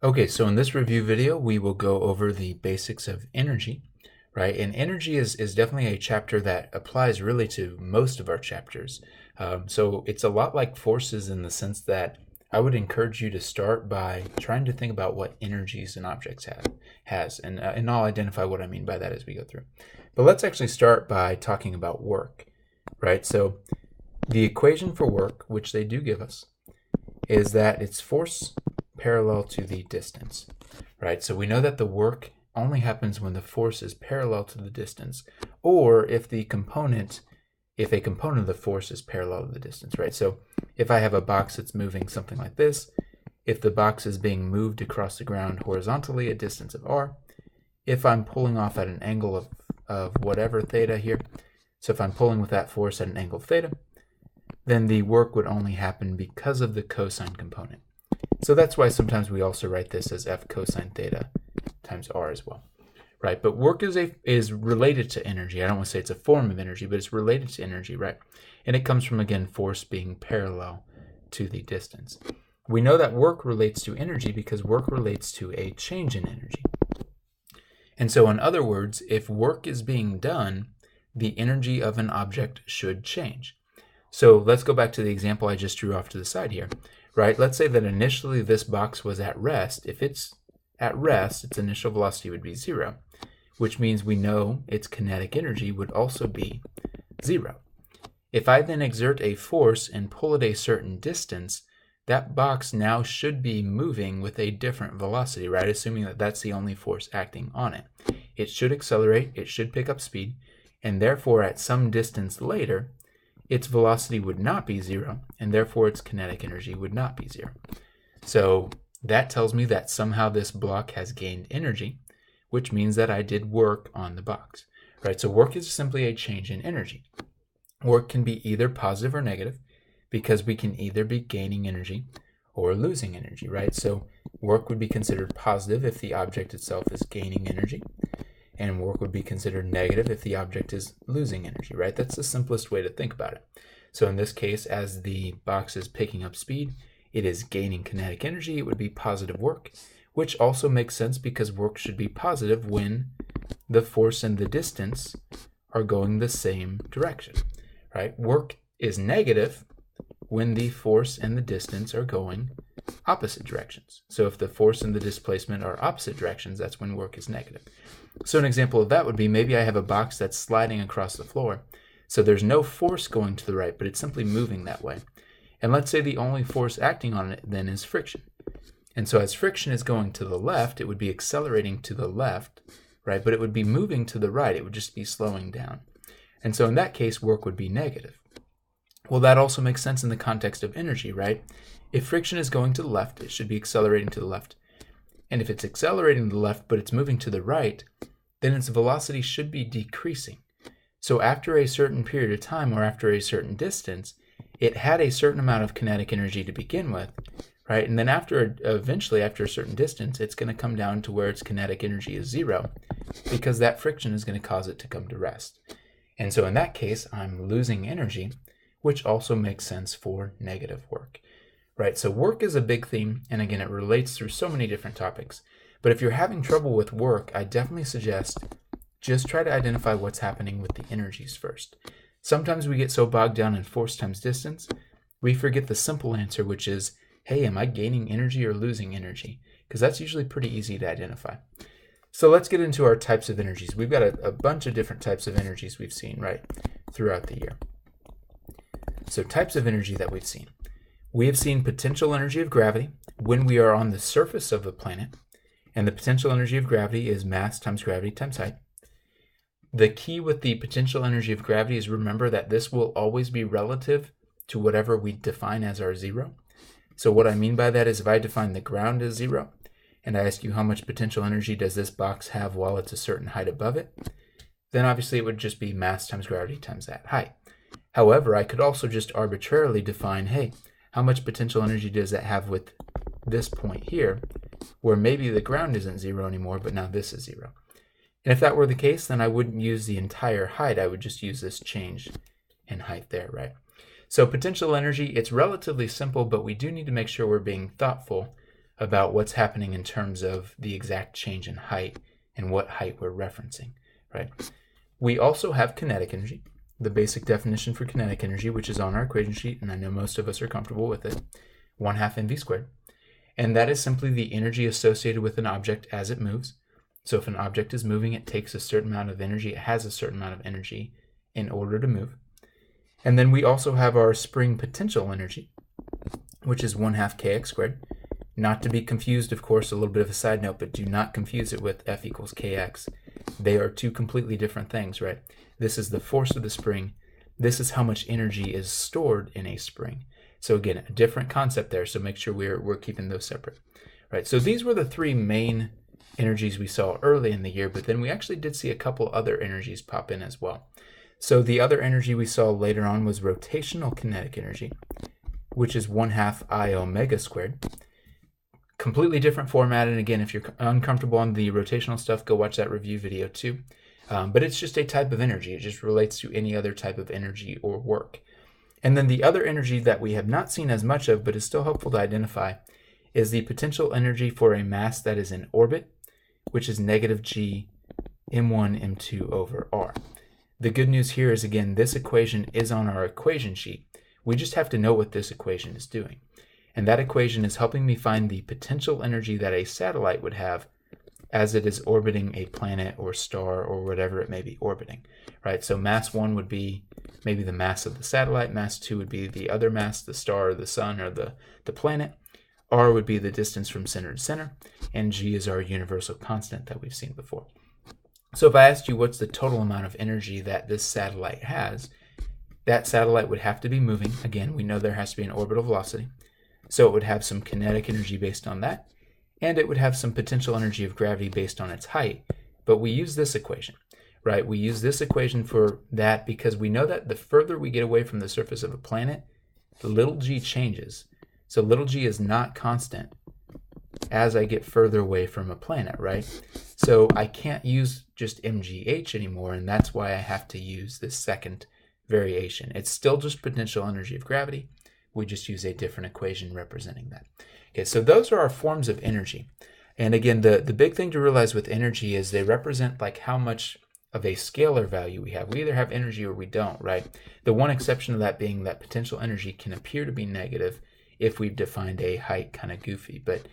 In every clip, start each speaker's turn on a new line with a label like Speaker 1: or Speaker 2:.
Speaker 1: Okay, so in this review video, we will go over the basics of energy, right? And energy is definitely a chapter that applies really to most of our chapters. So it's a lot like forces in the sense that I would encourage you to start by trying to think about what energies an object has, and I'll identify what I mean by that as we go through. But let's actually start by talking about work, right? So the equation for work, which they do give us, is that it's force parallel to the distance, right? So we know that the work only happens when the force is parallel to the distance, or if a component of the force is parallel to the distance, right? So if I have a box that's moving something like this, if the box is being moved across the ground horizontally a distance of r, if I'm pulling off at an angle of whatever theta here, so if I'm pulling with that force at an angle of theta, then the work would only happen because of the cosine component. So that's why sometimes we also write this as F cosine theta times R as well, right? But work is related to energy. I don't want to say it's a form of energy, but it's related to energy, right? And it comes from, again, force being parallel to the distance. We know that work relates to energy because work relates to a change in energy. And so in other words, if work is being done, the energy of an object should change. So let's go back to the example I just drew off to the side here, right? Let's say that initially this box was at rest. If it's at rest, its initial velocity would be 0, which means we know its kinetic energy would also be 0. If I then exert a force and pull it a certain distance, that box now should be moving with a different velocity, right? Assuming that that's the only force acting on it. It should accelerate, it should pick up speed, and therefore at some distance later, its velocity would not be 0, and therefore its kinetic energy would not be 0. So that tells me that somehow this block has gained energy, which means that I did work on the box, right? So work is simply a change in energy. Work can be either positive or negative, because we can either be gaining energy or losing energy, right? So work would be considered positive if the object itself is gaining energy, and work would be considered negative if the object is losing energy, right? That's the simplest way to think about it. So in this case, as the box is picking up speed, it is gaining kinetic energy. It would be positive work, which also makes sense because work should be positive when the force and the distance are going the same direction, right? Work is negative when the force and the distance are going opposite directions. So if the force and the displacement are opposite directions, that's when work is negative. So an example of that would be maybe I have a box that's sliding across the floor. So there's no force going to the right, but it's simply moving that way. And let's say the only force acting on it then is friction. And so as friction is going to the left, it would be accelerating to the left, right? But it would be moving to the right. It would just be slowing down. And so in that case, work would be negative. Well, that also makes sense in the context of energy, right? If friction is going to the left, it should be accelerating to the left. And if it's accelerating to the left, but it's moving to the right, then its velocity should be decreasing. So after a certain period of time or after a certain distance, it had a certain amount of kinetic energy to begin with, right? And then eventually after a certain distance, it's going to come down to where its kinetic energy is 0 because that friction is going to cause it to come to rest. And so in that case, I'm losing energy, which also makes sense for negative work. Right, so work is a big theme, and again, it relates through so many different topics. But if you're having trouble with work, I definitely suggest just try to identify what's happening with the energies first. Sometimes we get so bogged down in force times distance, we forget the simple answer, which is, hey, am I gaining energy or losing energy? Because that's usually pretty easy to identify. So let's get into our types of energies. We've got a bunch of different types of energies we've seen, right, throughout the year. So types of energy that we've seen. We have seen potential energy of gravity when we are on the surface of the planet, and the potential energy of gravity is mass times gravity times height. The key with the potential energy of gravity is remember that this will always be relative to whatever we define as our 0. So what I mean by that is if I define the ground as 0, and I ask you how much potential energy does this box have while it's a certain height above it, then obviously it would just be mass times gravity times that height. However, I could also just arbitrarily define, hey, how much potential energy does it have with this point here, where maybe the ground isn't 0 anymore, but now this is 0. And if that were the case, then I wouldn't use the entire height. I would just use this change in height there, right? So potential energy, it's relatively simple, but we do need to make sure we're being thoughtful about what's happening in terms of the exact change in height and what height we're referencing, right? We also have kinetic energy, the basic definition for kinetic energy, which is on our equation sheet, and I know most of us are comfortable with it, 1/2 mv squared. And that is simply the energy associated with an object as it moves. So if an object is moving, it takes a certain amount of energy, it has a certain amount of energy in order to move. And then we also have our spring potential energy, which is 1/2 kx squared. Not to be confused, of course, a little bit of a side note, but do not confuse it with F equals kx. They are two completely different things, right? This is the force of the spring. This is how much energy is stored in a spring. So again, a different concept there, so make sure we're keeping those separate. Right, so these were the three main energies we saw early in the year, but then we actually did see a couple other energies pop in as well. So the other energy we saw later on was rotational kinetic energy, which is 1/2 I omega squared. Completely different format, and again, if you're uncomfortable on the rotational stuff, go watch that review video too. But it's just a type of energy. It just relates to any other type of energy or work. And then the other energy that we have not seen as much of, but is still helpful to identify, is the potential energy for a mass that is in orbit, which is negative g m1 m2 over r. The good news here is, again, this equation is on our equation sheet. We just have to know what this equation is doing. And that equation is helping me find the potential energy that a satellite would have as it is orbiting a planet or star or whatever it may be orbiting, right? So mass 1 would be maybe the mass of the satellite, mass 2 would be the other mass, the star or the sun or the planet, r would be the distance from center to center, and g is our universal constant that we've seen before. So if I asked you what's the total amount of energy that this satellite has, that satellite would have to be moving. Again, we know there has to be an orbital velocity, so it would have some kinetic energy based on that, and it would have some potential energy of gravity based on its height. But we use this equation, right? We use this equation for that because we know that the further we get away from the surface of a planet, the little g changes. So little g is not constant as I get further away from a planet, right? So I can't use just mgh anymore, and that's why I have to use this second variation. It's still just potential energy of gravity. We just use a different equation representing that. Okay, so those are our forms of energy. And again, the big thing to realize with energy is they represent like how much of a scalar value we have. We either have energy or we don't, right? The one exception to that being that potential energy can appear to be negative if we've defined a height kind of goofy. But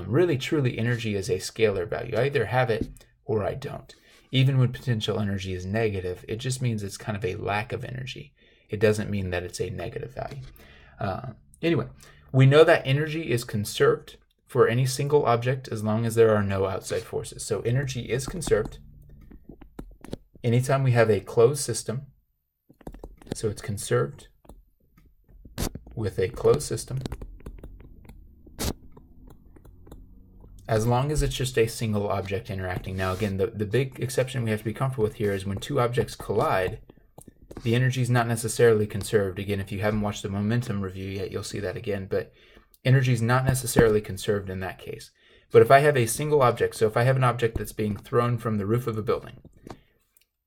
Speaker 1: really, truly, energy is a scalar value. I either have it or I don't. Even when potential energy is negative, it just means it's kind of a lack of energy. It doesn't mean that it's a negative value. Anyway, we know that energy is conserved for any single object as long as there are no outside forces. So energy is conserved anytime we have a closed system. So it's conserved with a closed system as long as it's just a single object interacting. Now again, the big exception we have to be comfortable with here is when two objects collide, the energy is not necessarily conserved. Again, if you haven't watched the momentum review yet, you'll see that again. But energy is not necessarily conserved in that case. But if I have a single object, so if I have an object that's being thrown from the roof of a building,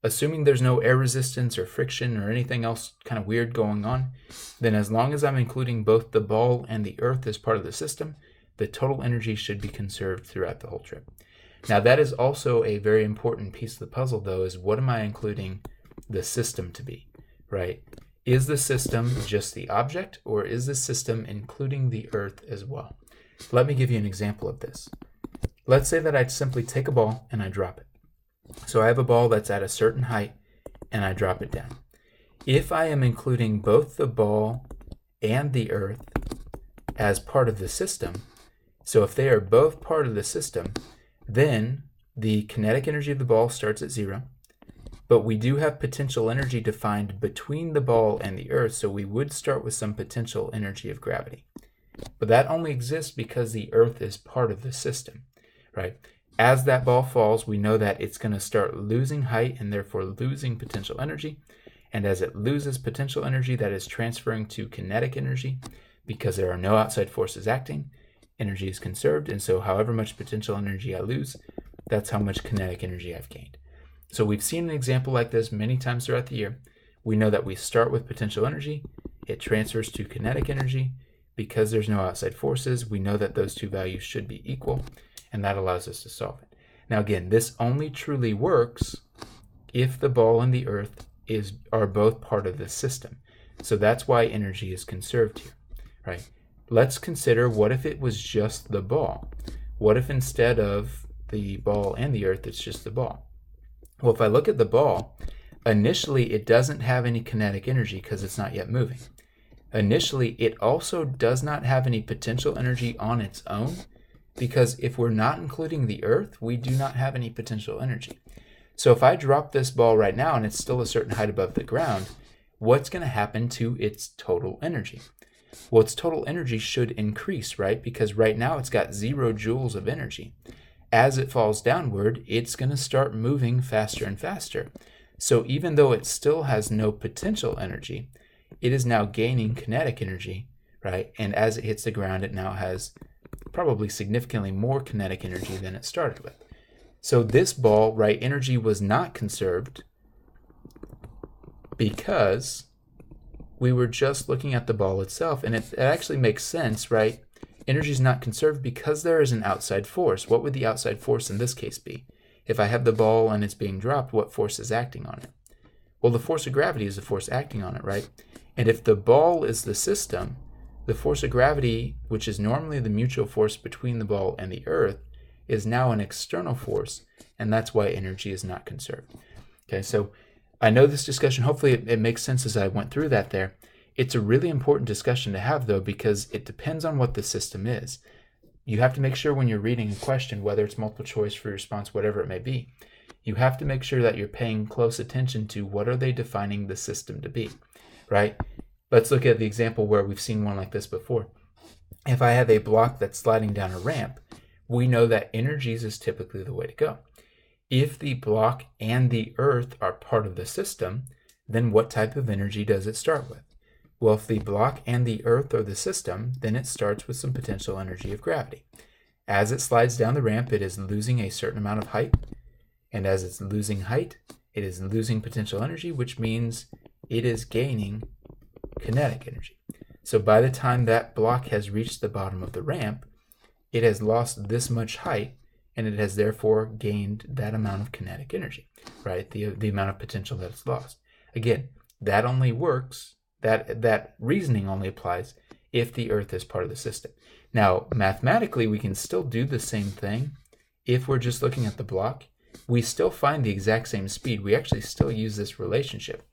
Speaker 1: assuming there's no air resistance or friction or anything else kind of weird going on, then as long as I'm including both the ball and the earth as part of the system, the total energy should be conserved throughout the whole trip. Now that is also a very important piece of the puzzle, though, is what am I including the system to be, right? Is the system just the object, or is the system including the earth as well? Let me give you an example of this. Let's say that I simply take a ball and I drop it. So I have a ball that's at a certain height and I drop it down. If I am including both the ball and the earth as part of the system, so if they are both part of the system, then the kinetic energy of the ball starts at 0. But we do have potential energy defined between the ball and the earth, so we would start with some potential energy of gravity. But that only exists because the earth is part of the system, right? As that ball falls, we know that it's going to start losing height and therefore losing potential energy. And as it loses potential energy, that is transferring to kinetic energy because there are no outside forces acting. Energy is conserved, and so however much potential energy I lose, that's how much kinetic energy I've gained. So we've seen an example like this many times throughout the year. We know that we start with potential energy, it transfers to kinetic energy, because there's no outside forces, we know that those two values should be equal, and that allows us to solve it. Now again, this only truly works if the ball and the earth are both part of the system. So that's why energy is conserved here, right? Let's consider, what if it was just the ball? What if instead of the ball and the earth, it's just the ball? Well, if I look at the ball, initially it doesn't have any kinetic energy because it's not yet moving. Initially, it also does not have any potential energy on its own, because if we're not including the earth, we do not have any potential energy. So if I drop this ball right now and it's still a certain height above the ground, what's going to happen to its total energy? Well, its total energy should increase, right? Because right now it's got 0 joules of energy. As it falls downward, it's going to start moving faster and faster. So even though it still has no potential energy, it is now gaining kinetic energy, right? And as it hits the ground, it now has probably significantly more kinetic energy than it started with. So this ball, right, energy was not conserved because we were just looking at the ball itself. And it actually makes sense, right? Energy is not conserved because there is an outside force. What would the outside force in this case be? If I have the ball and it's being dropped, what force is acting on it? Well, the force of gravity is the force acting on it, right? And if the ball is the system, the force of gravity, which is normally the mutual force between the ball and the earth, is now an external force, and that's why energy is not conserved. Okay, so I know this discussion, hopefully it makes sense as I went through that there. It's a really important discussion to have, though, because it depends on what the system is. You have to make sure when you're reading a question, whether it's multiple choice, free response, whatever it may be, you have to make sure that you're paying close attention to what are they defining the system to be, right? Let's look at the example where we've seen one like this before. If I have a block that's sliding down a ramp, we know that energies is typically the way to go. If the block and the earth are part of the system, then what type of energy does it start with? Well, if the block and the earth are the system, then it starts with some potential energy of gravity. As it slides down the ramp, it is losing a certain amount of height. And as it's losing height, it is losing potential energy, which means it is gaining kinetic energy. So by the time that block has reached the bottom of the ramp, it has lost this much height, and it has therefore gained that amount of kinetic energy, right? The amount of potential that it's lost. Again, that only works, that reasoning only applies if the earth is part of the system. Now, mathematically, we can still do the same thing if we're just looking at the block. We still find the exact same speed. We actually still use this relationship.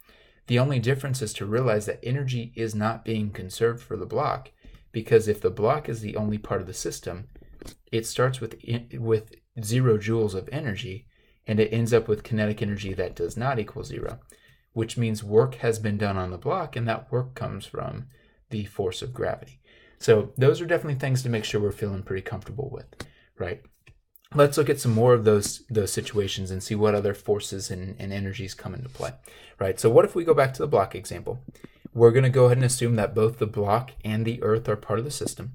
Speaker 1: The only difference is to realize that energy is not being conserved for the block, because if the block is the only part of the system, it starts with 0 joules of energy, and it ends up with kinetic energy that does not equal 0, which means work has been done on the block, and that work comes from the force of gravity. So those are definitely things to make sure we're feeling pretty comfortable with, right? Let's look at some more of those situations and see what other forces and energies come into play, right? So what if we go back to the block example? We're going to go ahead and assume that both the block and the earth are part of the system.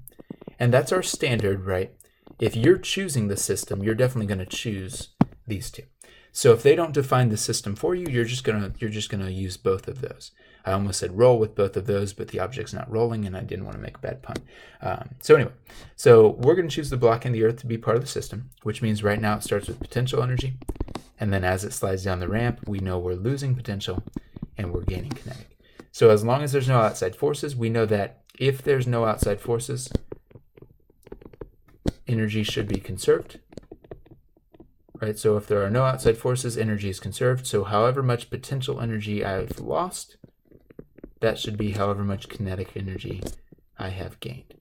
Speaker 1: And that's our standard, right? If you're choosing the system, you're definitely going to choose these two. So if they don't define the system for you, you're just gonna use both of those. I almost said roll with both of those, but the object's not rolling, and I didn't want to make a bad pun. So we're going to choose the block and the earth to be part of the system, which means right now it starts with potential energy, and then as it slides down the ramp, we know we're losing potential and we're gaining kinetic. So as long as there's no outside forces, we know that if there's no outside forces, energy should be conserved. Right, so if there are no outside forces, energy is conserved. So however much potential energy I've lost, that should be however much kinetic energy I have gained.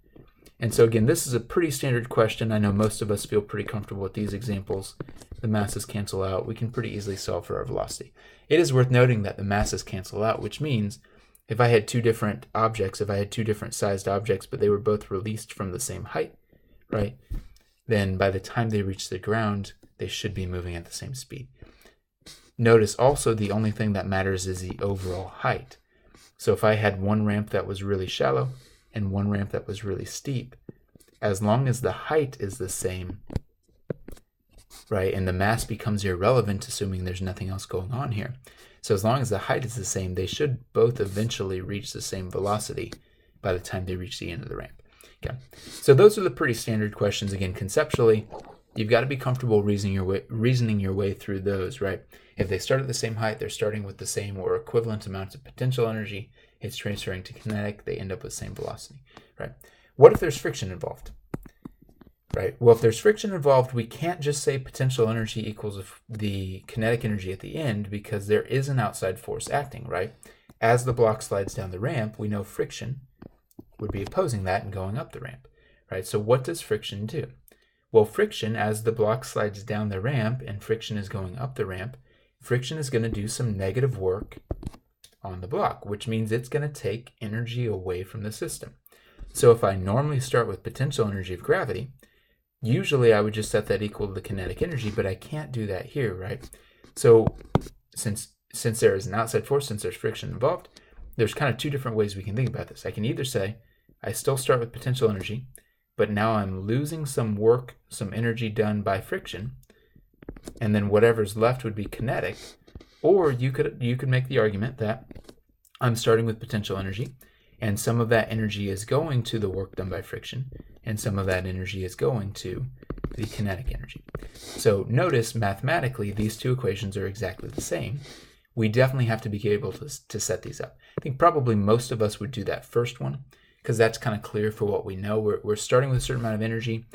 Speaker 1: And so again, this is a pretty standard question. I know most of us feel pretty comfortable with these examples. The masses cancel out. We can pretty easily solve for our velocity. It is worth noting that the masses cancel out, which means if I had two different objects, if I had two different sized objects, but they were both released from the same height, right, then by the time they reach the ground, they should be moving at the same speed. Notice also the only thing that matters is the overall height. So if I had one ramp that was really shallow and one ramp that was really steep, as long as the height is the same, right, and the mass becomes irrelevant, assuming there's nothing else going on here. So as long as the height is the same, they should both eventually reach the same velocity by the time they reach the end of the ramp. Okay, so those are the pretty standard questions. Again, conceptually, you've got to be comfortable reasoning your way through those, right? If they start at the same height, they're starting with the same or equivalent amounts of potential energy. It's transferring to kinetic. They end up with the same velocity, right? What if there's friction involved? Right. Well, if there's friction involved, we can't just say potential energy equals the kinetic energy at the end, because there is an outside force acting, right? As the block slides down the ramp, we know friction would be opposing that and going up the ramp, right? So what does friction do? Well, friction, as the block slides down the ramp and friction is going up the ramp, friction is going to do some negative work on the block, which means it's going to take energy away from the system. So if I normally start with potential energy of gravity, usually I would just set that equal to the kinetic energy, but I can't do that here, right? So since there is an outside force, since there's friction involved, there's kind of two different ways we can think about this. I can either say I still start with potential energy, but now I'm losing some work, some energy done by friction, and then whatever's left would be kinetic. Or you could make the argument that I'm starting with potential energy, and some of that energy is going to the work done by friction, and some of that energy is going to the kinetic energy. So notice mathematically these two equations are exactly the same. We definitely have to be able to set these up. I think probably most of us would do that first one, because that's kind of clear for what we know. We're starting with a certain amount of energy.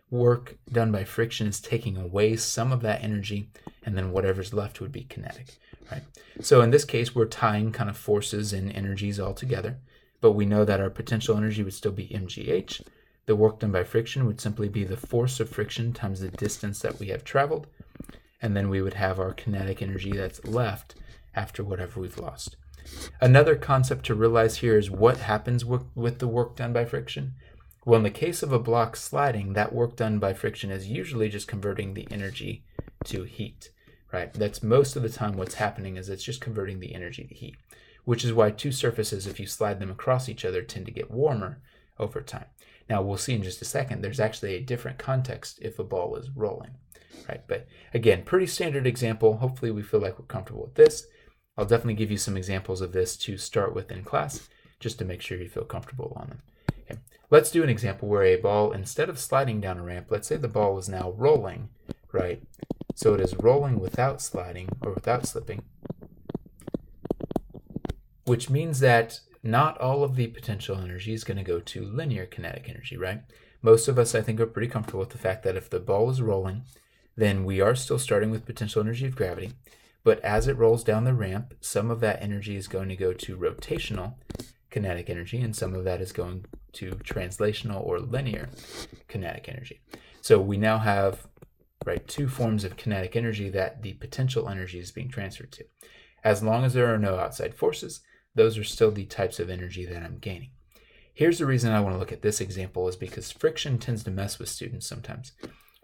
Speaker 1: Work done by friction is taking away some of that energy, and then whatever's left would be kinetic, right? So in this case, we're tying kind of forces and energies all together, but we know that our potential energy would still be mgh. The work done by friction would simply be the force of friction times the distance that we have traveled, and then we would have our kinetic energy that's left after whatever we've lost. Another concept to realize here is what happens with the work done by friction. Well, in the case of a block sliding, that work done by friction is usually just converting the energy to heat, right? That's most of the time what's happening, is it's just converting the energy to heat, which is why two surfaces, if you slide them across each other, tend to get warmer over time. Now, we'll see in just a second, there's actually a different context if a ball is rolling, right? But again, pretty standard example. Hopefully we feel like we're comfortable with this. I'll definitely give you some examples of this to start with in class, just to make sure you feel comfortable on them. Okay. Let's do an example where a ball, instead of sliding down a ramp, let's say the ball is now rolling, right? So it is rolling without sliding or without slipping, which means that not all of the potential energy is going to go to linear kinetic energy, right? Most of us, I think, are pretty comfortable with the fact that if the ball is rolling, then we are still starting with potential energy of gravity. But as it rolls down the ramp, some of that energy is going to go to rotational kinetic energy, and some of that is going to translational or linear kinetic energy. So we now have, right, two forms of kinetic energy that the potential energy is being transferred to. As long as there are no outside forces, those are still the types of energy that I'm gaining. Here's the reason I want to look at this example, is because friction tends to mess with students sometimes,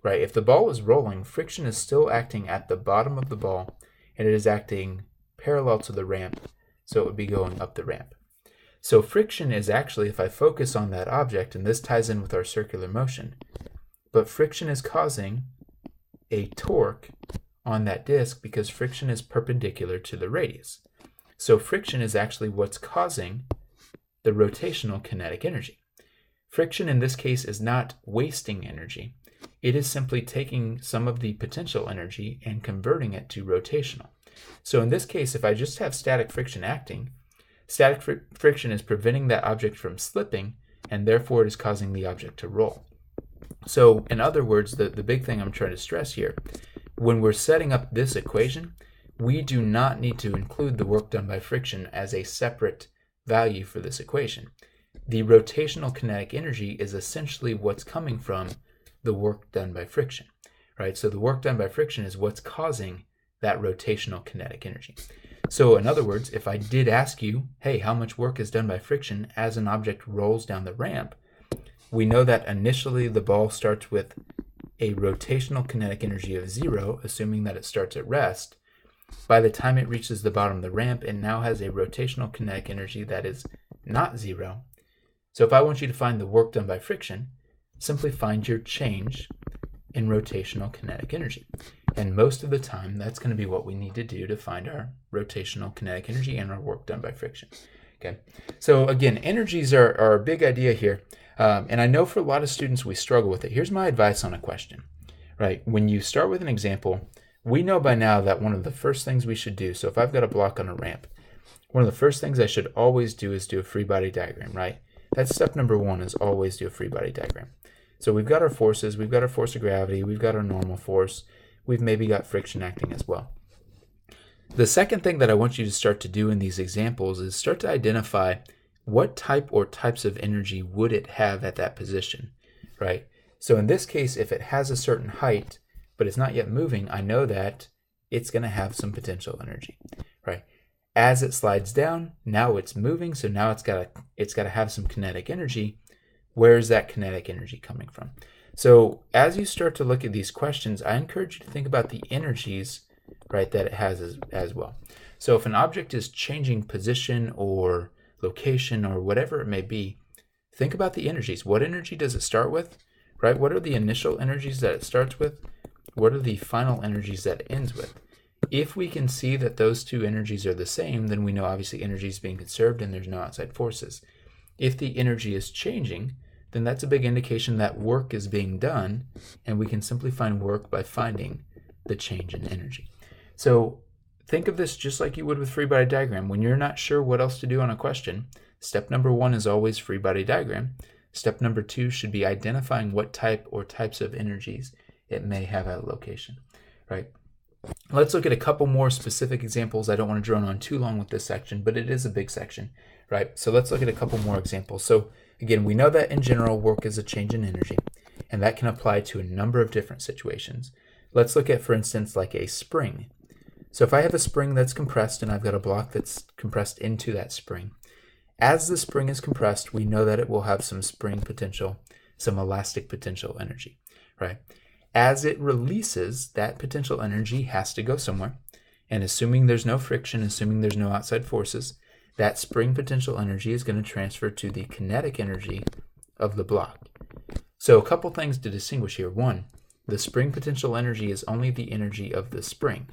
Speaker 1: right? If the ball is rolling, friction is still acting at the bottom of the ball, and it is acting parallel to the ramp, so it would be going up the ramp. So friction is actually, if I focus on that object, and this ties in with our circular motion, but friction is causing a torque on that disk because friction is perpendicular to the radius. So friction is actually what's causing the rotational kinetic energy. Friction in this case is not wasting energy. It is simply taking some of the potential energy and converting it to rotational. So in this case, if I just have static friction acting, static friction is preventing that object from slipping, and therefore it is causing the object to roll. So in other words, the big thing I'm trying to stress here, when we're setting up this equation, we do not need to include the work done by friction as a separate value for this equation. The rotational kinetic energy is essentially what's coming from the work done by friction, right? So the work done by friction is what's causing that rotational kinetic energy. So in other words, if I did ask you, hey, how much work is done by friction as an object rolls down the ramp, we know that initially the ball starts with a rotational kinetic energy of 0, assuming that it starts at rest. By the time it reaches the bottom of the ramp, it now has a rotational kinetic energy that is not 0. So if I want you to find the work done by friction, simply find your change in rotational kinetic energy. And most of the time, that's going to be what we need to do to find our rotational kinetic energy and our work done by friction. Okay, so again, energies are a big idea here. And I know for a lot of students we struggle with it. Here's my advice on a question, right? When you start with an example, we know by now that one of the first things we should do, so if I've got a block on a ramp, one of the first things I should always do is do a free body diagram, right? That's step number one, is always do a free body diagram. So we've got our forces, we've got our force of gravity, we've got our normal force, we've maybe got friction acting as well. The second thing that I want you to start to do in these examples is start to identify what type or types of energy would it have at that position, right? So in this case, if it has a certain height, but it's not yet moving, I know that it's going to have some potential energy, right? As it slides down, now it's moving, so now it's got to have some kinetic energy. Where is that kinetic energy coming from? So as you start to look at these questions, I encourage you to think about the energies, right, that it has as well. So if an object is changing position or location or whatever it may be, think about the energies. What energy does it start with, right? What are the initial energies that it starts with? What are the final energies that it ends with? If we can see that those two energies are the same, then we know obviously energy is being conserved and there's no outside forces. If the energy is changing, then that's a big indication that work is being done, and we can simply find work by finding the change in energy. So think of this just like you would with free body diagram. When you're not sure what else to do on a question, step number one is always free body diagram. Step number two should be identifying what type or types of energies it may have at a location, right? Let's look at a couple more specific examples. I don't want to drone on too long with this section, but it is a big section, right? So let's look at a couple more examples. So again, we know that in general, work is a change in energy, and that can apply to a number of different situations. Let's look at, for instance, like a spring. So if I have a spring that's compressed and I've got a block that's compressed into that spring, as the spring is compressed, we know that it will have some spring potential, some elastic potential energy, right? As it releases, that potential energy has to go somewhere. And assuming there's no friction, assuming there's no outside forces, that spring potential energy is going to transfer to the kinetic energy of the block. So a couple things to distinguish here. One, the spring potential energy is only the energy of the spring.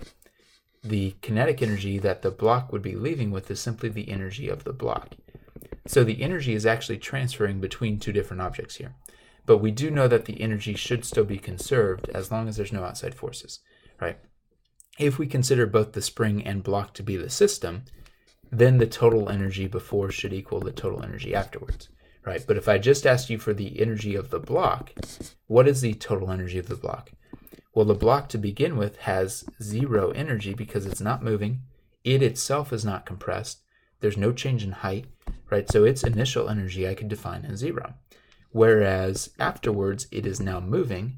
Speaker 1: The kinetic energy that the block would be leaving with is simply the energy of the block. So the energy is actually transferring between two different objects here. But we do know that the energy should still be conserved as long as there's no outside forces, right? If we consider both the spring and block to be the system, then the total energy before should equal the total energy afterwards, right? But if I just asked you for the energy of the block, what is the total energy of the block? Well, the block to begin with has zero energy because it's not moving. It itself is not compressed. There's no change in height, right? So its initial energy I could define as zero. Whereas afterwards, it is now moving,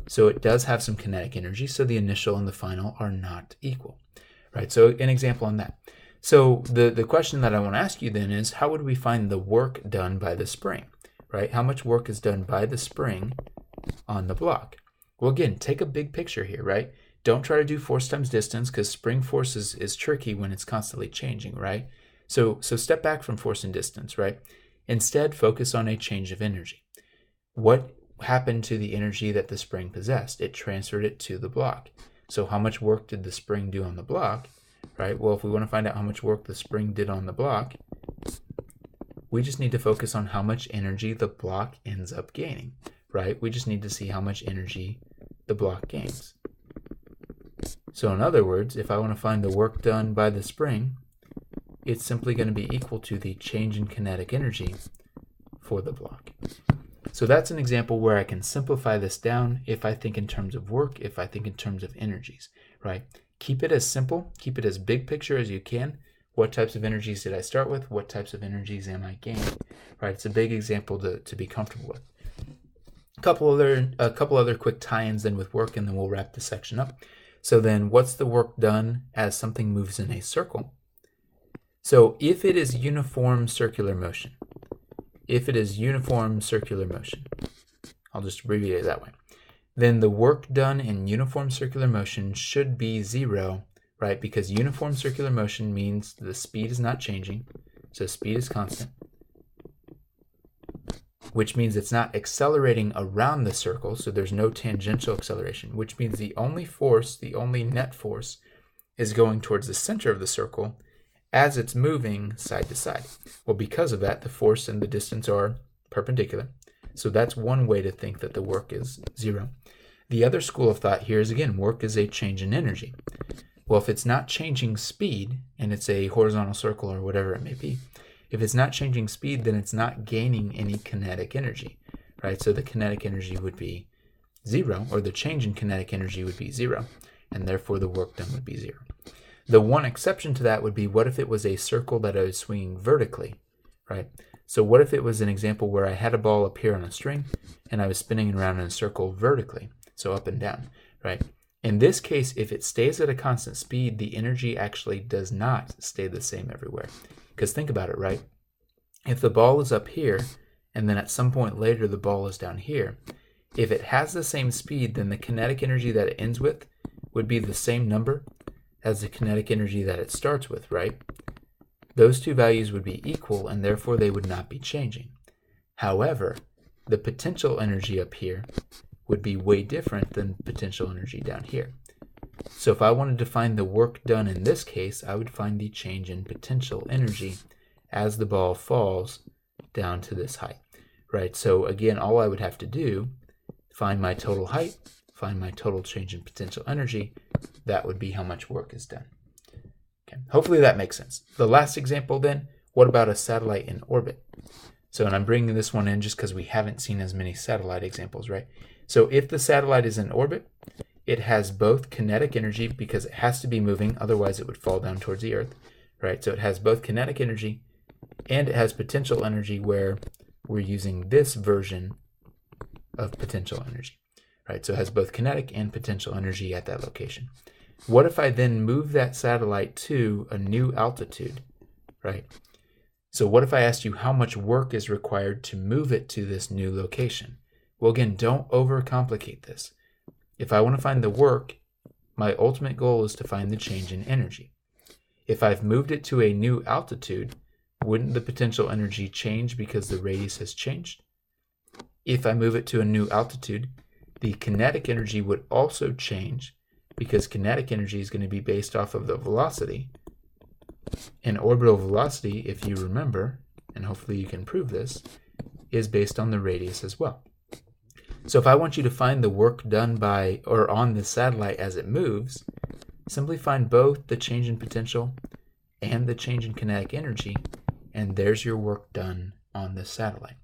Speaker 1: so it does have some kinetic energy, so the initial and the final are not equal, right? So an example on that. So the question that I want to ask you then is, how would we find the work done by the spring, right? How much work is done by the spring on the block? Well, again, take a big picture here, right? Don't try to do force times distance, because spring force is tricky when it's constantly changing, right? So step back from force and distance, right? Instead, focus on a change of energy. What happened to the energy that the spring possessed? It transferred it to the block. So how much work did the spring do on the block, right? Well, if we want to find out how much work the spring did on the block, we just need to focus on how much energy the block ends up gaining, right? We just need to see how much energy the block gains. So in other words, if I want to find the work done by the spring, it's simply going to be equal to the change in kinetic energy for the block. So that's an example where I can simplify this down if I think in terms of work, if I think in terms of energies, right? Keep it as simple, keep it as big picture as you can. What types of energies did I start with? What types of energies am I gaining? Right? It's a big example to be comfortable with. A couple other quick tie-ins then with work, and then we'll wrap this section up. So then what's the work done as something moves in a circle? So if it is uniform circular motion, I'll just abbreviate it that way, then the work done in uniform circular motion should be zero, right? Because uniform circular motion means the speed is not changing, so speed is constant, which means it's not accelerating around the circle, so there's no tangential acceleration, which means the only force, the only net force, is going towards the center of the circle, as it's moving side to side. Well, because of that, the force and the distance are perpendicular. So that's one way to think that the work is 0. The other school of thought here is, again, work is a change in energy. Well, if it's not changing speed, and it's a horizontal circle or whatever it may be, if it's not changing speed, then it's not gaining any kinetic energy, right? So the kinetic energy would be 0, or the change in kinetic energy would be 0, and therefore the work done would be 0. The one exception to that would be, what if it was a circle that I was swinging vertically, right? So what if it was an example where I had a ball up here on a string, and I was spinning around in a circle vertically, so up and down, right? In this case, if it stays at a constant speed, the energy actually does not stay the same everywhere. Because think about it, right? If the ball is up here, and then at some point later the ball is down here, if it has the same speed, then the kinetic energy that it ends with would be the same number as the kinetic energy that it starts with, right? Those two values would be equal, and therefore they would not be changing. However, the potential energy up here would be way different than potential energy down here. So if I wanted to find the work done in this case, I would find the change in potential energy as the ball falls down to this height, right? So again, all I would have to do, find my total height, find my total change in potential energy. That would be how much work is done. Okay. Hopefully that makes sense. The last example then, what about a satellite in orbit? So, and I'm bringing this one in just because we haven't seen as many satellite examples, right? So if the satellite is in orbit, it has both kinetic energy because it has to be moving, otherwise it would fall down towards the Earth, right? So it has both kinetic energy and it has potential energy, where we're using this version of potential energy, right? So it has both kinetic and potential energy at that location. What if I then move that satellite to a new altitude, right? So what if I asked you how much work is required to move it to this new location? Well, again, don't overcomplicate this. If I want to find the work, my ultimate goal is to find the change in energy. If I've moved it to a new altitude, wouldn't the potential energy change because the radius has changed? If I move it to a new altitude, the kinetic energy would also change because kinetic energy is going to be based off of the velocity. And orbital velocity, if you remember, and hopefully you can prove this, is based on the radius as well. So if I want you to find the work done by or on the satellite as it moves, simply find both the change in potential and the change in kinetic energy, and there's your work done on the satellite.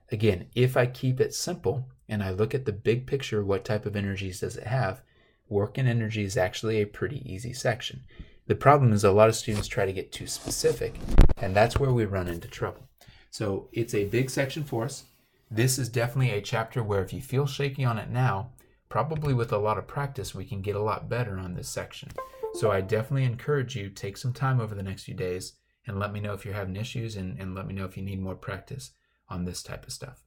Speaker 1: Again, if I keep it simple and I look at the big picture, what type of energies does it have, work and energy is actually a pretty easy section. The problem is a lot of students try to get too specific, and that's where we run into trouble. So it's a big section for us. This is definitely a chapter where if you feel shaky on it now, probably with a lot of practice, we can get a lot better on this section. So I definitely encourage you, take some time over the next few days and let me know if you're having issues, and let me know if you need more practice on this type of stuff.